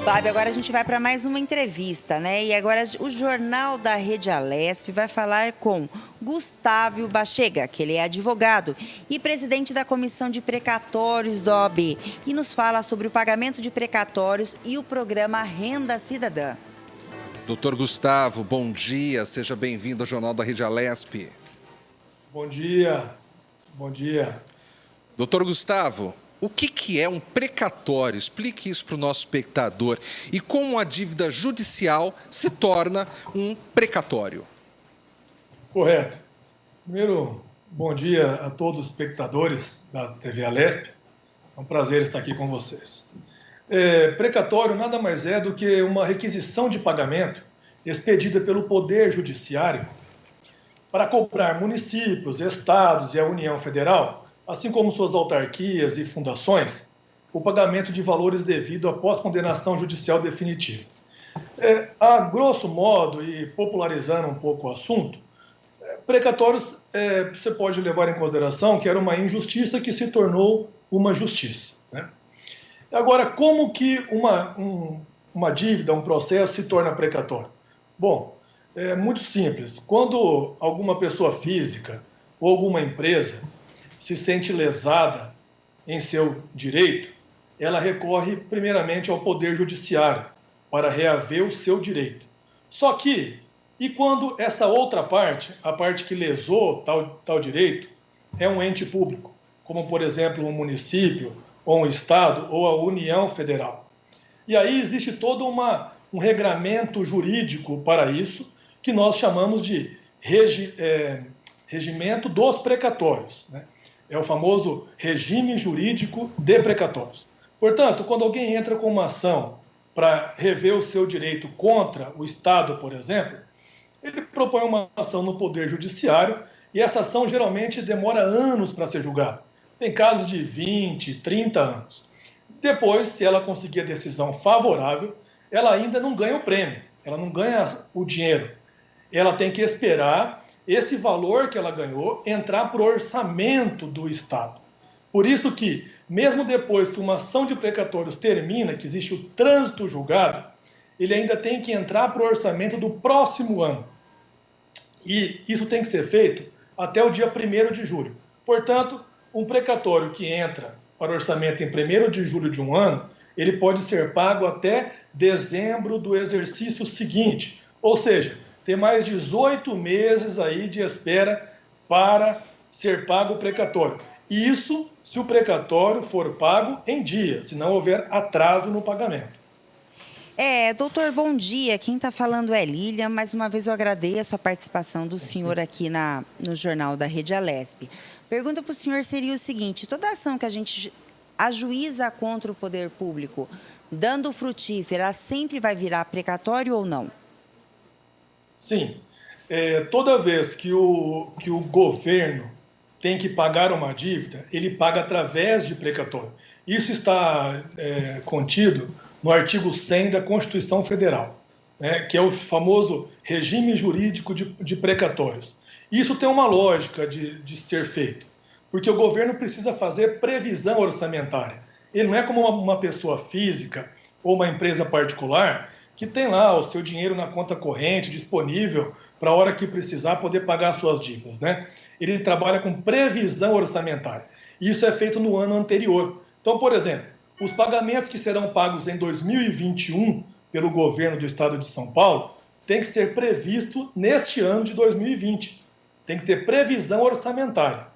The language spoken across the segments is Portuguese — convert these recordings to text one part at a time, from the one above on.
Fábio, agora a gente vai para mais uma entrevista, né? E agora o Jornal da Rede Alesp vai falar com Gustavo Bachega, que ele é advogado e presidente da Comissão de Precatórios da OAB, e nos fala sobre o pagamento de precatórios e o programa Renda Cidadã. Doutor Gustavo, bom dia, seja bem-vindo ao Jornal da Rede Alesp. Bom dia, bom dia. Doutor Gustavo, o que é um precatório? Explique isso para o nosso espectador. E como a dívida judicial se torna um precatório? Correto. Primeiro, bom dia a todos os espectadores da TV Alesp. É um prazer estar aqui com vocês. Precatório nada mais é do que uma requisição de pagamento expedida pelo Poder Judiciário para cobrar municípios, estados e a União Federal, assim como suas autarquias e fundações, o pagamento de valores devido após condenação judicial definitiva. A grosso modo, e popularizando um pouco o assunto, precatórios você pode levar em consideração que era uma injustiça que se tornou uma justiça, né? Agora, como que uma dívida, um processo se torna precatório? Bom, é muito simples. Quando alguma pessoa física ou alguma empresa se sente lesada em seu direito, ela recorre primeiramente ao Poder Judiciário para reaver o seu direito. Só que, e quando essa outra parte, a parte que lesou tal direito, é um ente público, como por exemplo um município, ou um estado, ou a União Federal? E aí existe todo um regramento jurídico para isso, que nós chamamos de regimento dos precatórios, né? É o famoso regime jurídico de precatórios. Portanto, quando alguém entra com uma ação para rever o seu direito contra o Estado, por exemplo, ele propõe uma ação no Poder Judiciário e essa ação geralmente demora anos para ser julgada. Tem casos de 20, 30 anos. Depois, se ela conseguir a decisão favorável, ela ainda não ganha o prêmio, ela não ganha o dinheiro. Ela tem que esperar esse valor que ela ganhou entrar para o orçamento do Estado. Por isso que, mesmo depois que uma ação de precatórios termina, que existe o trânsito julgado, ele ainda tem que entrar para o orçamento do próximo ano. E isso tem que ser feito até o dia 1º de julho. Portanto, um precatório que entra para o orçamento em 1º de julho de um ano, ele pode ser pago até dezembro do exercício seguinte. Ou seja, tem mais 18 meses aí de espera para ser pago o precatório. Isso se o precatório for pago em dia, se não houver atraso no pagamento. Doutor, bom dia. Quem está falando é Lília. Mais uma vez eu agradeço a participação do senhor aqui no Jornal da Rede Alesp. Pergunta para o senhor seria o seguinte: toda ação que a gente ajuiza contra o poder público, dando frutífera, sempre vai virar precatório ou não? Sim. Toda vez que o governo tem que pagar uma dívida, ele paga através de precatório. Isso está contido no artigo 100 da Constituição Federal, né, que é o famoso regime jurídico de precatórios. Isso tem uma lógica de ser feito, porque o governo precisa fazer previsão orçamentária. Ele não é como uma pessoa física ou uma empresa particular que tem lá o seu dinheiro na conta corrente disponível para a hora que precisar poder pagar suas dívidas, né? Ele trabalha com previsão orçamentária. Isso é feito no ano anterior. Então, por exemplo, os pagamentos que serão pagos em 2021 pelo governo do estado de São Paulo têm que ser previsto neste ano de 2020. Tem que ter previsão orçamentária.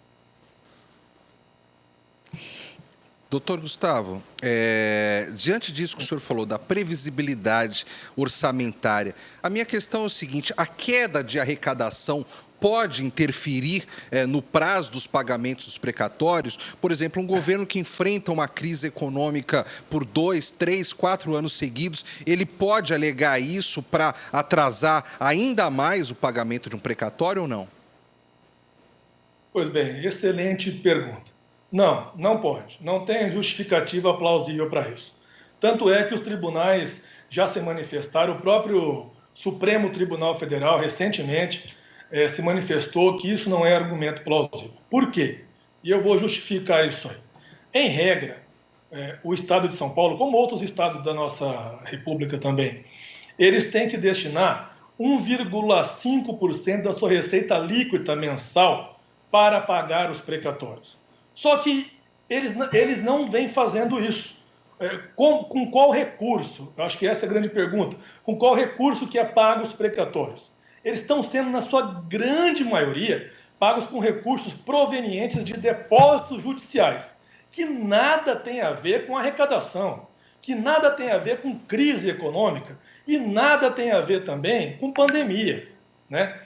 Doutor Gustavo, diante disso que o senhor falou, da previsibilidade orçamentária, a minha questão é o seguinte: a queda de arrecadação pode interferir no prazo dos pagamentos dos precatórios? Por exemplo, um governo que enfrenta uma crise econômica por 2, 3, 4 anos seguidos, ele pode alegar isso para atrasar ainda mais o pagamento de um precatório ou não? Pois bem, excelente pergunta. Não, não pode. Não tem justificativa plausível para isso. Tanto é que os tribunais já se manifestaram, o próprio Supremo Tribunal Federal recentemente se manifestou que isso não é argumento plausível. Por quê? E eu vou justificar isso aí. Em regra, o Estado de São Paulo, como outros estados da nossa República também, eles têm que destinar 1,5% da sua receita líquida mensal para pagar os precatórios. Só que eles não vêm fazendo isso. Com qual recurso? Eu acho que essa é a grande pergunta. Com qual recurso que é pago os precatórios? Eles estão sendo, na sua grande maioria, pagos com recursos provenientes de depósitos judiciais, que nada tem a ver com arrecadação, que nada tem a ver com crise econômica e nada tem a ver também com pandemia, né?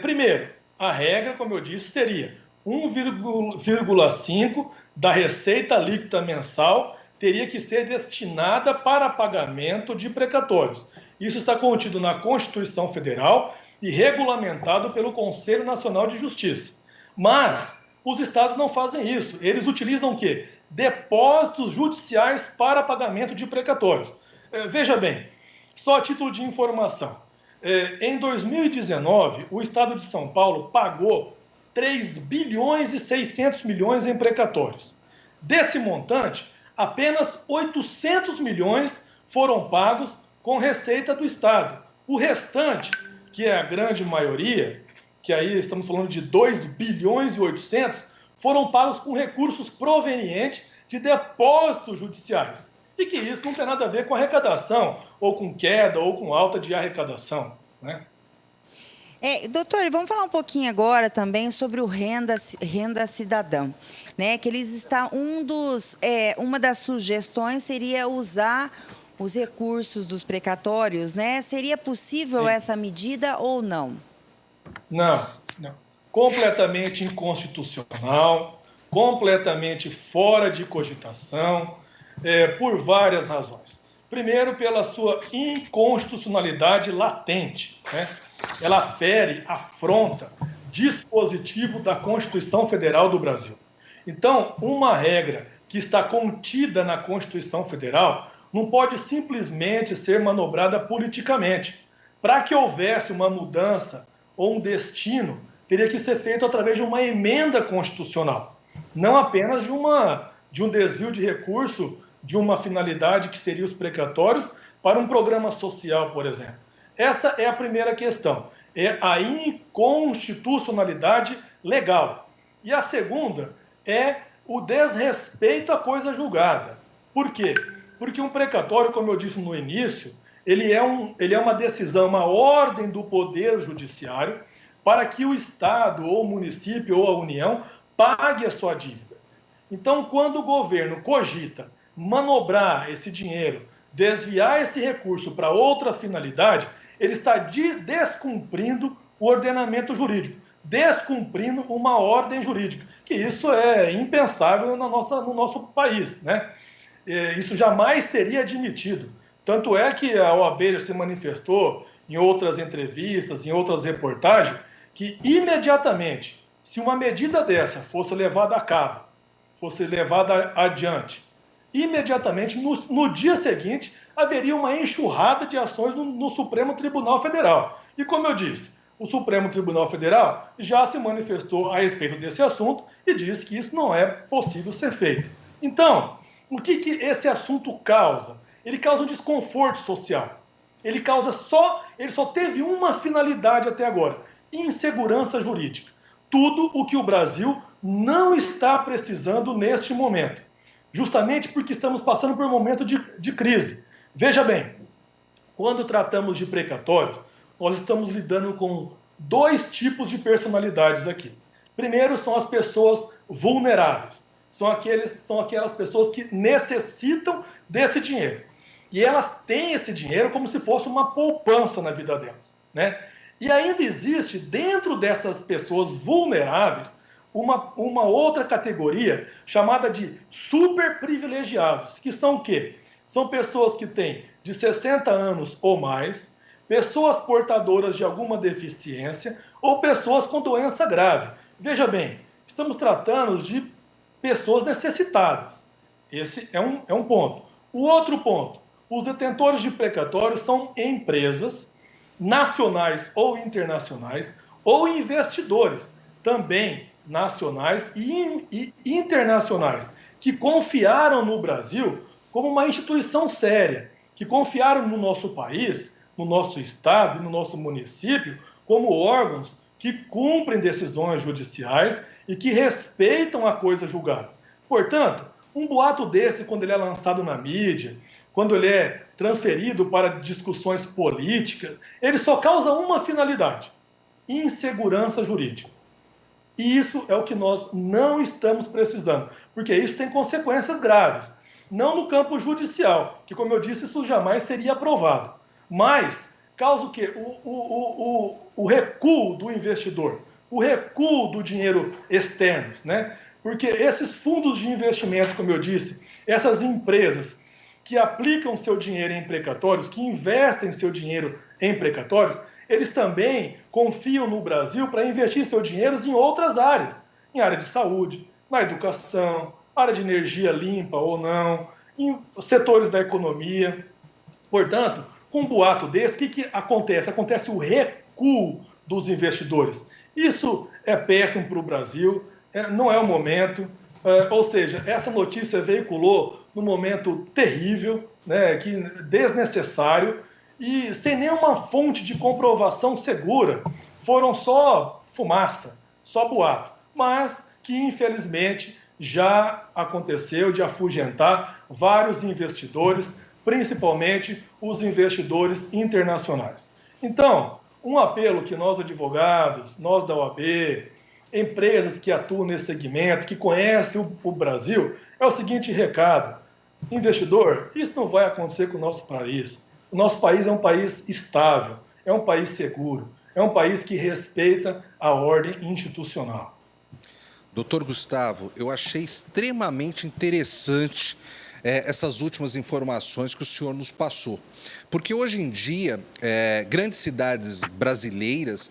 Primeiro, a regra, como eu disse, seria 1,5% da receita líquida mensal teria que ser destinada para pagamento de precatórios. Isso está contido na Constituição Federal e regulamentado pelo Conselho Nacional de Justiça. Mas os estados não fazem isso. Eles utilizam o quê? Depósitos judiciais para pagamento de precatórios. Veja bem, só a título de informação. Em 2019, o estado de São Paulo pagou 3 bilhões e 600 milhões em precatórios. Desse montante, apenas 800 milhões foram pagos com receita do Estado. O restante, que é a grande maioria, que aí estamos falando de 2 bilhões e 800, foram pagos com recursos provenientes de depósitos judiciais. E que isso não tem nada a ver com arrecadação, ou com queda, ou com alta de arrecadação, né? Doutor, vamos falar um pouquinho agora também sobre o renda cidadão, né? Que eles estão uma das sugestões seria usar os recursos dos precatórios, né? Seria possível essa medida ou não? Não. Completamente inconstitucional, completamente fora de cogitação, por várias razões. Primeiro, pela sua inconstitucionalidade latente, né? Ela fere, afronta dispositivo da Constituição Federal do Brasil. Então, uma regra que está contida na Constituição Federal não pode simplesmente ser manobrada politicamente. Para que houvesse uma mudança ou um destino, teria que ser feito através de uma emenda constitucional, não apenas de um desvio de recurso de uma finalidade que seria os precatórios para um programa social, por exemplo. Essa é a primeira questão, é a inconstitucionalidade legal. E a segunda é o desrespeito à coisa julgada. Por quê? Porque um precatório, como eu disse no início, ele é uma decisão, uma ordem do Poder Judiciário para que o Estado, ou o município, ou a União, pague a sua dívida. Então, quando o governo cogita manobrar esse dinheiro, desviar esse recurso para outra finalidade, ele está descumprindo o ordenamento jurídico, descumprindo uma ordem jurídica, que isso é impensável no nosso país, né? Isso jamais seria admitido. Tanto é que a OAB se manifestou em outras entrevistas, em outras reportagens, que imediatamente, se uma medida dessa fosse levada a cabo, fosse levada adiante, imediatamente, no dia seguinte, haveria uma enxurrada de ações no Supremo Tribunal Federal. E como eu disse, o Supremo Tribunal Federal já se manifestou a respeito desse assunto e disse que isso não é possível ser feito. Então, o que esse assunto causa? Ele causa um desconforto social. Ele só teve uma finalidade até agora: insegurança jurídica. Tudo o que o Brasil não está precisando neste momento, justamente porque estamos passando por um momento de crise. Veja bem, quando tratamos de precatórios, nós estamos lidando com dois tipos de personalidades aqui. Primeiro são as pessoas vulneráveis, são aquelas pessoas que necessitam desse dinheiro. E elas têm esse dinheiro como se fosse uma poupança na vida delas, né? E ainda existe, dentro dessas pessoas vulneráveis, uma outra categoria chamada de superprivilegiados, que são o quê? São pessoas que têm de 60 anos ou mais, pessoas portadoras de alguma deficiência ou pessoas com doença grave. Veja bem, estamos tratando de pessoas necessitadas. Esse é um ponto. O outro ponto, os detentores de precatórios são empresas nacionais ou internacionais ou investidores, também nacionais e internacionais, que confiaram no Brasil como uma instituição séria, que confiaram no nosso país, no nosso estado e no nosso município como órgãos que cumprem decisões judiciais e que respeitam a coisa julgada. Portanto, um boato desse, quando ele é lançado na mídia, quando ele é transferido para discussões políticas, ele só causa uma finalidade: insegurança jurídica. E isso é o que nós não estamos precisando, porque isso tem consequências graves. Não no campo judicial, que, como eu disse, isso jamais seria aprovado, mas causa o quê? O recuo do investidor, o recuo do dinheiro externo, né? Porque esses fundos de investimento, como eu disse, essas empresas que aplicam seu dinheiro em precatórios, que investem seu dinheiro em precatórios, eles também confiam no Brasil para investir seu dinheiro em outras áreas, em área de saúde, na educação, área de energia limpa ou não, em setores da economia. Portanto, com um boato desse, o que acontece? Acontece o recuo dos investidores. Isso é péssimo para o Brasil, não é o momento, ou seja, essa notícia veiculou num momento terrível, né, que desnecessário, e sem nenhuma fonte de comprovação segura, foram só fumaça, só boato, mas que infelizmente já aconteceu de afugentar vários investidores, principalmente os investidores internacionais. Então, um apelo que nós advogados, nós da OAB, empresas que atuam nesse segmento, que conhecem o Brasil, é o seguinte recado: investidor, isso não vai acontecer com o nosso país. O nosso país é um país estável, é um país seguro, é um país que respeita a ordem institucional. Doutor Gustavo, eu achei extremamente interessante essas últimas informações que o senhor nos passou. Porque hoje em dia, grandes cidades brasileiras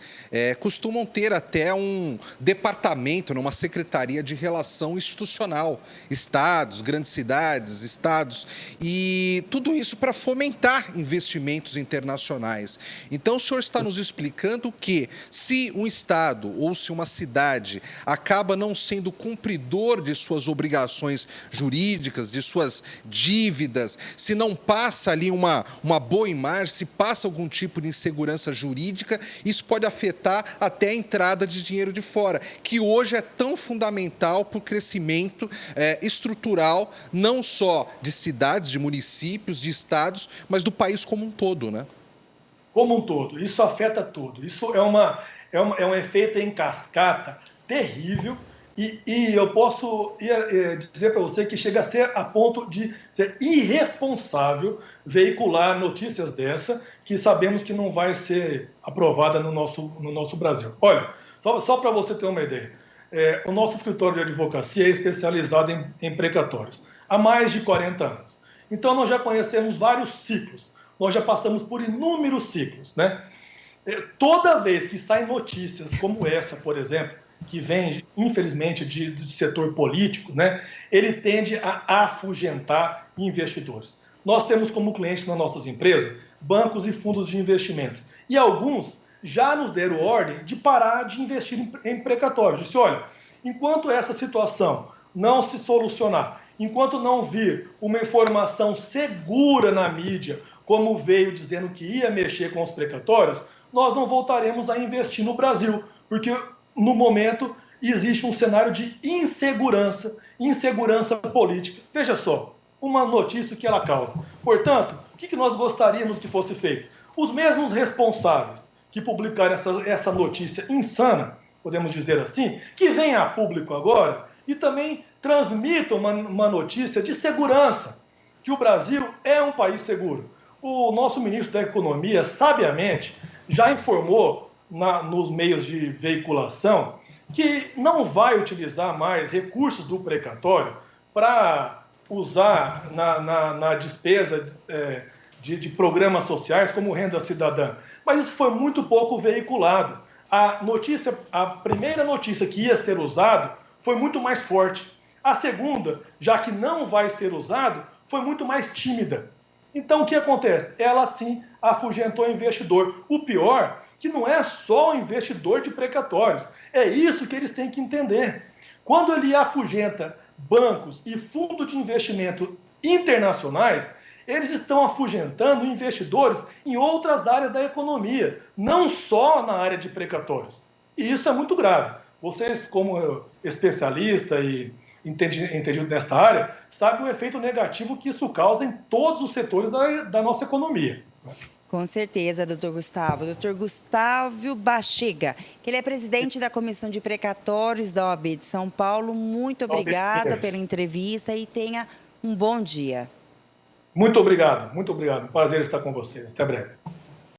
costumam ter até um departamento, uma secretaria de relação institucional. Estados, grandes cidades, estados, e tudo isso para fomentar investimentos internacionais. Então, o senhor está nos explicando que se um estado ou se uma cidade acaba não sendo cumpridor de suas obrigações jurídicas, de suas dívidas, se não passa ali uma boa imagem, se passa algum tipo de insegurança jurídica, isso pode afetar até a entrada de dinheiro de fora, que hoje é tão fundamental para o crescimento estrutural, não só de cidades, de municípios, de estados, mas do país como um todo, né? Como um todo, isso afeta tudo. Isso é um efeito em cascata terrível. E eu posso dizer para você que chega a ser a ponto de ser irresponsável veicular notícias dessa, que sabemos que não vai ser aprovada no nosso Brasil. Olha, só para você ter uma ideia, o nosso escritório de advocacia é especializado em precatórios há mais de 40 anos. Então, nós já conhecemos vários ciclos, nós já passamos por inúmeros ciclos, né? Toda vez que saem notícias como essa, por exemplo, que vem, infelizmente, do setor político, né, ele tende a afugentar investidores. Nós temos como clientes nas nossas empresas bancos e fundos de investimentos. E alguns já nos deram ordem de parar de investir em precatórios. Disse, olha, enquanto essa situação não se solucionar, enquanto não vir uma informação segura na mídia, como veio dizendo que ia mexer com os precatórios, nós não voltaremos a investir no Brasil, porque no momento existe um cenário de insegurança política. Veja só, uma notícia que ela causa. Portanto, o que nós gostaríamos que fosse feito? Os mesmos responsáveis que publicaram essa notícia insana, podemos dizer assim, que venham a público agora e também transmitam uma notícia de segurança, que o Brasil é um país seguro. O nosso ministro da Economia, sabiamente, já informou nos meios de veiculação que não vai utilizar mais recursos do precatório para usar na despesa de programas sociais como renda cidadã. Mas isso foi muito pouco veiculado. A primeira notícia que ia ser usado foi muito mais forte. A segunda, já que não vai ser usado, foi muito mais tímida. Então, o que acontece? Ela, sim, afugentou o investidor. O pior, que não é só o investidor de precatórios. É isso que eles têm que entender. Quando ele afugenta bancos e fundos de investimento internacionais, eles estão afugentando investidores em outras áreas da economia, não só na área de precatórios. E isso é muito grave. Vocês, como especialista e entendido nesta área, sabem o efeito negativo que isso causa em todos os setores da nossa economia. Com certeza, doutor Gustavo. Doutor Gustavo Bachega, que ele é presidente da Comissão de Precatórios da OAB de São Paulo. Muito obrigada pela entrevista e tenha um bom dia. Muito obrigado, muito obrigado. Prazer estar com vocês. Até breve.